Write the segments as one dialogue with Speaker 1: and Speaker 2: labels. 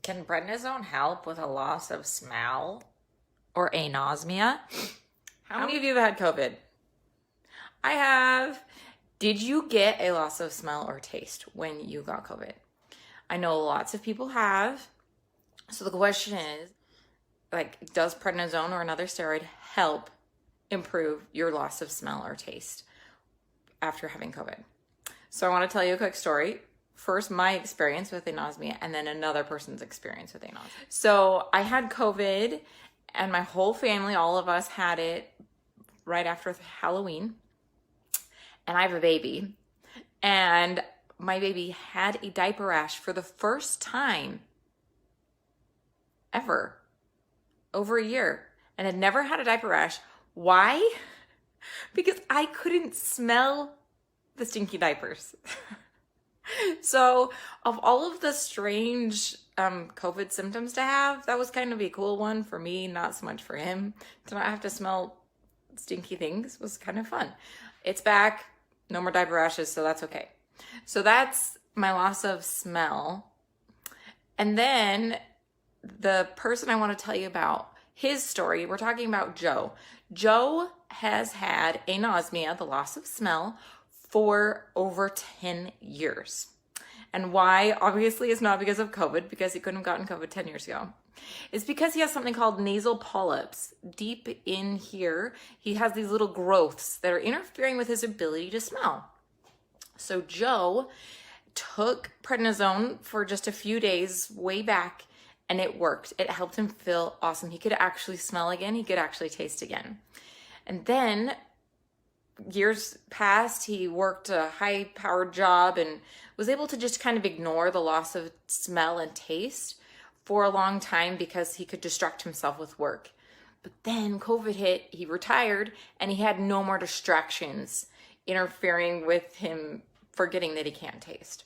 Speaker 1: Can prednisone help with a loss of smell or anosmia? How many of you have had COVID? I have. Did you get a loss of smell or taste when you got COVID? I know lots of people have. So the question is, does prednisone or another steroid help improve your loss of smell or taste after having COVID? So I want to tell you a quick story. First, my experience with anosmia, and then another person's experience with anosmia. So I had COVID, and my whole family, all of us, had it right after Halloween. And I have a baby, and my baby had a diaper rash for the first time ever, over a year, and had never had a diaper rash. Why? Because I couldn't smell the stinky diapers. So of all of the strange COVID symptoms to have, that was kind of a cool one for me, not so much for him. To not have to smell stinky things was kind of fun. It's back, no more diaper rashes, so that's okay. So that's my loss of smell. And then the person I want to tell you about, his story, we're talking about Joe. Joe has had anosmia, the loss of smell, for over 10 years. And why? Obviously, it's not because of COVID, because he couldn't have gotten COVID 10 years ago. It's because he has something called nasal polyps. Deep in here, he has these little growths that are interfering with his ability to smell. So Joe took prednisone for just a few days way back, and it worked. It helped him feel awesome. He could actually smell again. He could actually taste again. And then years passed, he worked a high-powered job and was able to just kind of ignore the loss of smell and taste for a long time because he could distract himself with work. But then COVID hit, he retired, and he had no more distractions interfering with him forgetting that he can't taste.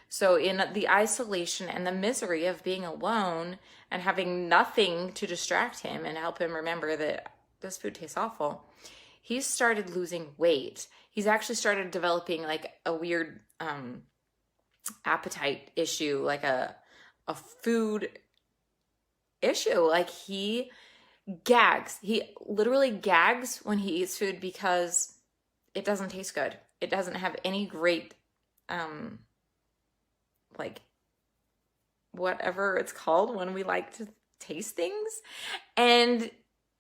Speaker 1: So in the isolation and the misery of being alone and having nothing to distract him and help him remember that this food tastes awful, he started losing weight. He's actually started developing like a weird appetite issue, like a food issue. Like he gags. He literally gags when he eats food because it doesn't taste good. It doesn't have any great like whatever it's called when we like to taste things. And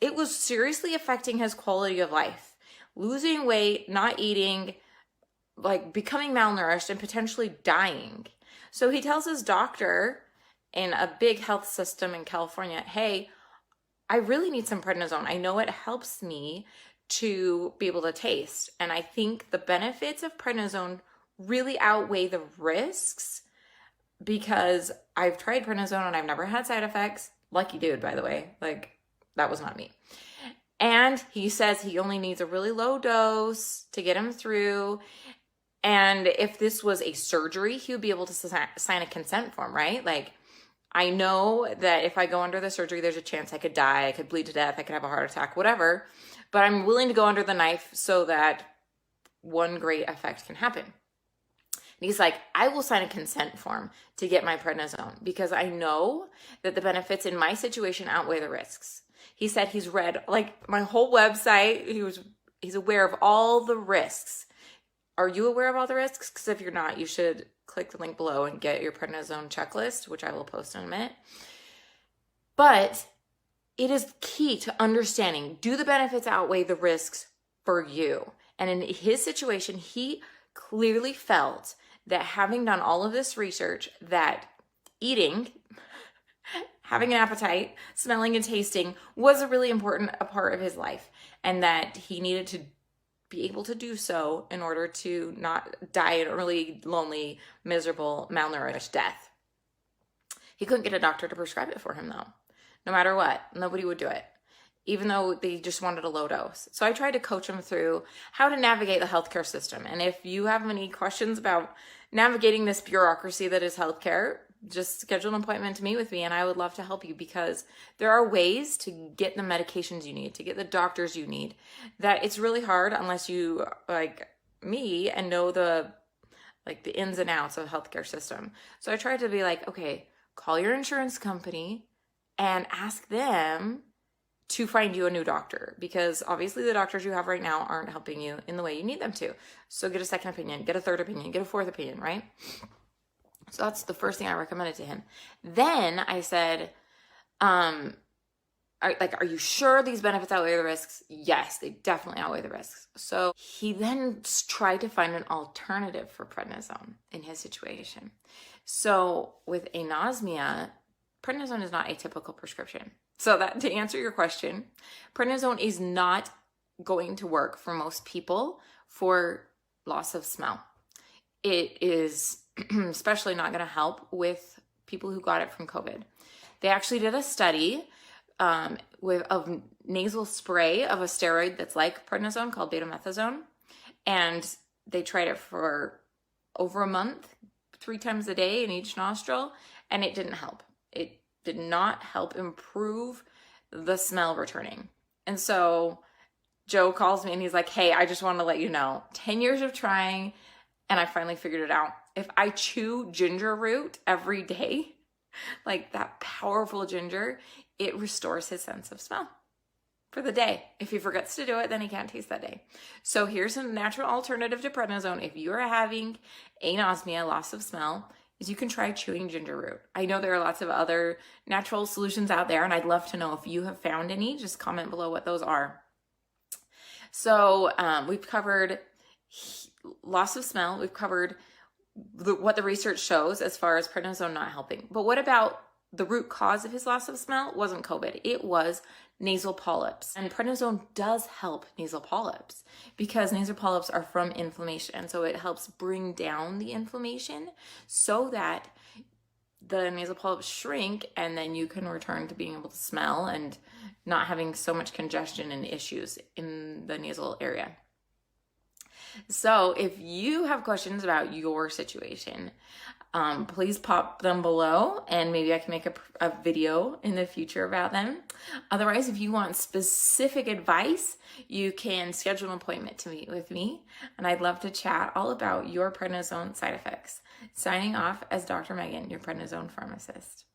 Speaker 1: it was seriously affecting his quality of life. Losing weight, not eating, like becoming malnourished and potentially dying. So he tells his doctor in a big health system in California, hey, I really need some prednisone. I know it helps me to be able to taste. And I think the benefits of prednisone really outweigh the risks because I've tried prednisone and I've never had side effects. Lucky dude, by the way. Like, that was not me. And he says he only needs a really low dose to get him through. And if this was a surgery, he would be able to sign a consent form, right? Like, I know that if I go under the surgery, there's a chance I could die, I could bleed to death, I could have a heart attack, whatever. But I'm willing to go under the knife so that one great effect can happen. And he's like, I will sign a consent form to get my prednisone because I know that the benefits in my situation outweigh the risks. He said he's read like my whole website. He's aware of all the risks. Are you aware of all the risks? Because if you're not, you should click the link below and get your prednisone checklist, which I will post in a minute. But it is key to understanding, do the benefits outweigh the risks for you? And in his situation, he clearly felt that having done all of this research, that eating, having an appetite, smelling and tasting was a really important part of his life, and that he needed to be able to do so in order to not die an early, lonely, miserable, malnourished death. He couldn't get a doctor to prescribe it for him though. No matter what, nobody would do it, even though they just wanted a low dose. So I tried to coach him through how to navigate the healthcare system. And if you have any questions about navigating this bureaucracy that is healthcare, just schedule an appointment to meet with me and I would love to help you, because there are ways to get the medications you need, to get the doctors you need, that it's really hard unless you, like me, and know the ins and outs of the healthcare system. So I tried to be like, okay, call your insurance company and ask them to find you a new doctor, because obviously the doctors you have right now aren't helping you in the way you need them to. So get a second opinion, get a third opinion, get a fourth opinion, right? So that's the first thing I recommended to him. Then I said, are you sure these benefits outweigh the risks? Yes, they definitely outweigh the risks. So he then tried to find an alternative for prednisone in his situation. So with anosmia, prednisone is not a typical prescription. So that, to answer your question, prednisone is not going to work for most people for loss of smell. It is especially not going to help with people who got it from COVID. They actually did a study of nasal spray of a steroid that's like prednisone called betamethasone, and they tried it for over a month, 3 times a day in each nostril, and it didn't help. It did not help improve the smell returning. And so Joe calls me and he's like, hey, I just want to let you know, 10 years of trying, and I finally figured it out. If I chew ginger root every day, like that powerful ginger, it restores his sense of smell for the day. If he forgets to do it, then he can't taste that day. So here's a natural alternative to prednisone. If you are having anosmia, loss of smell, is you can try chewing ginger root. I know there are lots of other natural solutions out there, and I'd love to know if you have found any. Just comment below what those are. So we've covered loss of smell. We've covered what the research shows as far as prednisone not helping. But what about the root cause of his loss of smell? Wasn't COVID. It was nasal polyps. And prednisone does help nasal polyps because nasal polyps are from inflammation. And so it helps bring down the inflammation so that the nasal polyps shrink, and then you can return to being able to smell and not having so much congestion and issues in the nasal area. So if you have questions about your situation, please pop them below, and maybe I can make a video in the future about them. Otherwise, if you want specific advice, you can schedule an appointment to meet with me, and I'd love to chat all about your prednisone side effects. Signing off as Dr. Megan, your prednisone pharmacist.